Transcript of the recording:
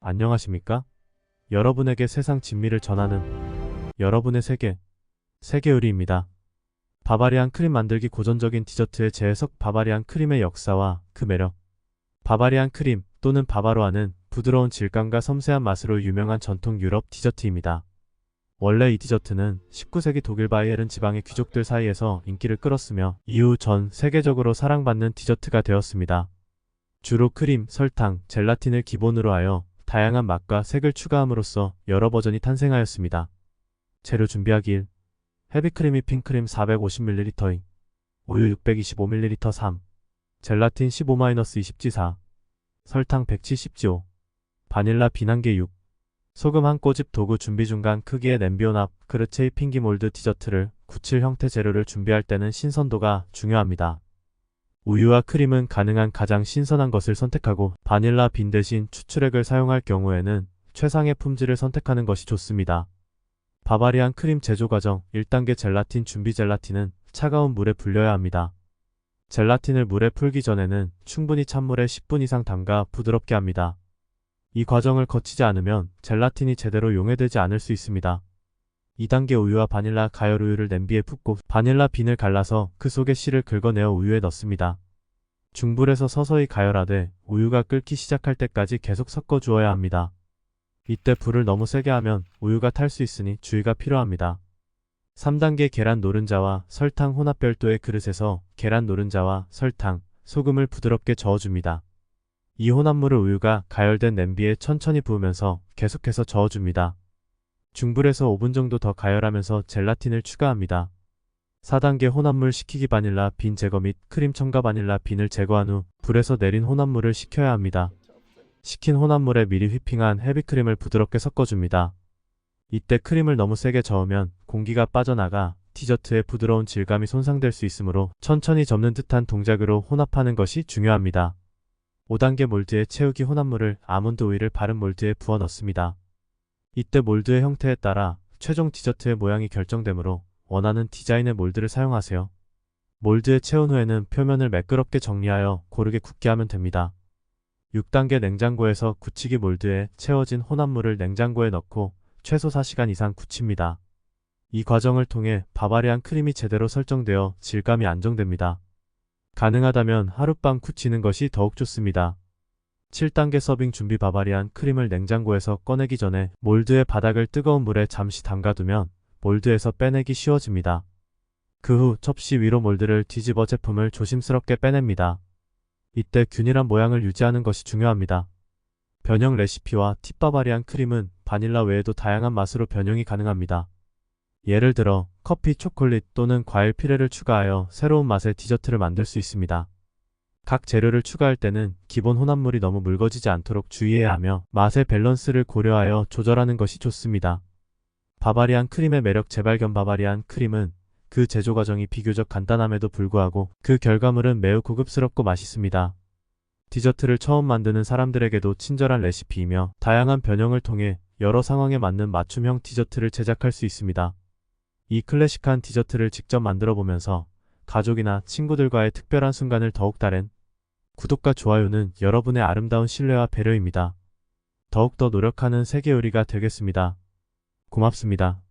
안녕하십니까? 여러분에게 세상 진미를 전하는 여러분의 세계 요리입니다. 바바리안 크림 만들기 고전적인 디저트의 재해석 바바리안 크림의 역사와 그 매력. 바바리안 크림 또는 바바로아는 부드러운 질감과 섬세한 맛으로 유명한 전통 유럽 디저트입니다. 원래 이 디저트는 19세기 독일 바이에른 지방의 귀족들 사이에서 인기를 끌었으며 이후 전 세계적으로 사랑받는 디저트가 되었습니다. 주로 크림, 설탕, 젤라틴을 기본으로 하여 다양한 맛과 색을 추가함으로써 여러 버전이 탄생하였습니다. 재료 준비하기 1. 헤비크림 휘핑크림 450ml, 우유 625ml 3, 젤라틴 15-20G 4, 설탕 170G 5, 바닐라 빈 1개 6, 소금 한 꼬집 도구 준비 중간 크기의 냄비온 앞 그릇에 휘핑기 몰드 디저트를 굳힐 형태 재료를 준비할 때는 신선도가 중요합니다. 우유와 크림은 가능한 가장 신선한 것을 선택하고 바닐라 빈 대신 추출액을 사용할 경우에는 최상의 품질을 선택하는 것이 좋습니다. 바바리안 크림 제조 과정 1단계 젤라틴 준비 젤라틴은 차가운 물에 불려야 합니다. 젤라틴을 물에 풀기 전에는 충분히 찬물에 10분 이상 담가 부드럽게 합니다. 이 과정을 거치지 않으면 젤라틴이 제대로 용해되지 않을 수 있습니다. 2단계 우유와 바닐라 가열 우유를 냄비에 붓고 바닐라 빈을 갈라서 그 속에 씨를 긁어내어 우유에 넣습니다. 중불에서 서서히 가열하되 우유가 끓기 시작할 때까지 계속 섞어 주어야 합니다. 이때 불을 너무 세게 하면 우유가 탈 수 있으니 주의가 필요합니다. 3단계 계란 노른자와 설탕 혼합 별도의 그릇에서 계란 노른자와 설탕, 소금을 부드럽게 저어줍니다. 이 혼합물을 우유가 가열된 냄비에 천천히 부으면서 계속해서 저어줍니다. 중불에서 5분 정도 더 가열하면서 젤라틴을 추가합니다. 4단계 혼합물 식히기 바닐라 빈 제거 및 크림 첨가 바닐라 빈을 제거한 후 불에서 내린 혼합물을 식혀야 합니다. 식힌 혼합물에 미리 휘핑한 헤비크림을 부드럽게 섞어줍니다. 이때 크림을 너무 세게 저으면 공기가 빠져나가 디저트의 부드러운 질감이 손상될 수 있으므로 천천히 접는 듯한 동작으로 혼합하는 것이 중요합니다. 5단계 몰드에 채우기 혼합물을 아몬드 오일을 바른 몰드에 부어 넣습니다. 이때 몰드의 형태에 따라 최종 디저트의 모양이 결정되므로 원하는 디자인의 몰드를 사용하세요. 몰드에 채운 후에는 표면을 매끄럽게 정리하여 고르게 굳게 하면 됩니다. 6단계 냉장고에서 굳히기 몰드에 채워진 혼합물을 냉장고에 넣고 최소 4시간 이상 굳힙니다. 이 과정을 통해 바바리안 크림이 제대로 설정되어 질감이 안정됩니다. 가능하다면 하룻밤 굳히는 것이 더욱 좋습니다. 7단계 서빙 준비 바바리안 크림을 냉장고에서 꺼내기 전에 몰드의 바닥을 뜨거운 물에 잠시 담가두면 몰드에서 빼내기 쉬워집니다. 그 후 접시 위로 몰드를 뒤집어 제품을 조심스럽게 빼냅니다. 이때 균일한 모양을 유지하는 것이 중요합니다. 변형 레시피와 팁 바바리안 크림은 바닐라 외에도 다양한 맛으로 변형이 가능합니다. 예를 들어 커피, 초콜릿 또는 과일 피레를 추가하여 새로운 맛의 디저트를 만들 수 있습니다. 각 재료를 추가할 때는 기본 혼합물이 너무 묽어지지 않도록 주의해야 하며 맛의 밸런스를 고려하여 조절하는 것이 좋습니다. 바바리안 크림의 매력 재발견 바바리안 크림은 그 제조 과정이 비교적 간단함에도 불구하고 그 결과물은 매우 고급스럽고 맛있습니다. 디저트를 처음 만드는 사람들에게도 친절한 레시피이며 다양한 변형을 통해 여러 상황에 맞는 맞춤형 디저트를 제작할 수 있습니다. 이 클래식한 디저트를 직접 만들어 보면서 가족이나 친구들과의 특별한 순간을 더욱 다른 구독과 좋아요는 여러분의 아름다운 신뢰와 배려입니다. 더욱더 노력하는 세계 요리가 되겠습니다. 고맙습니다.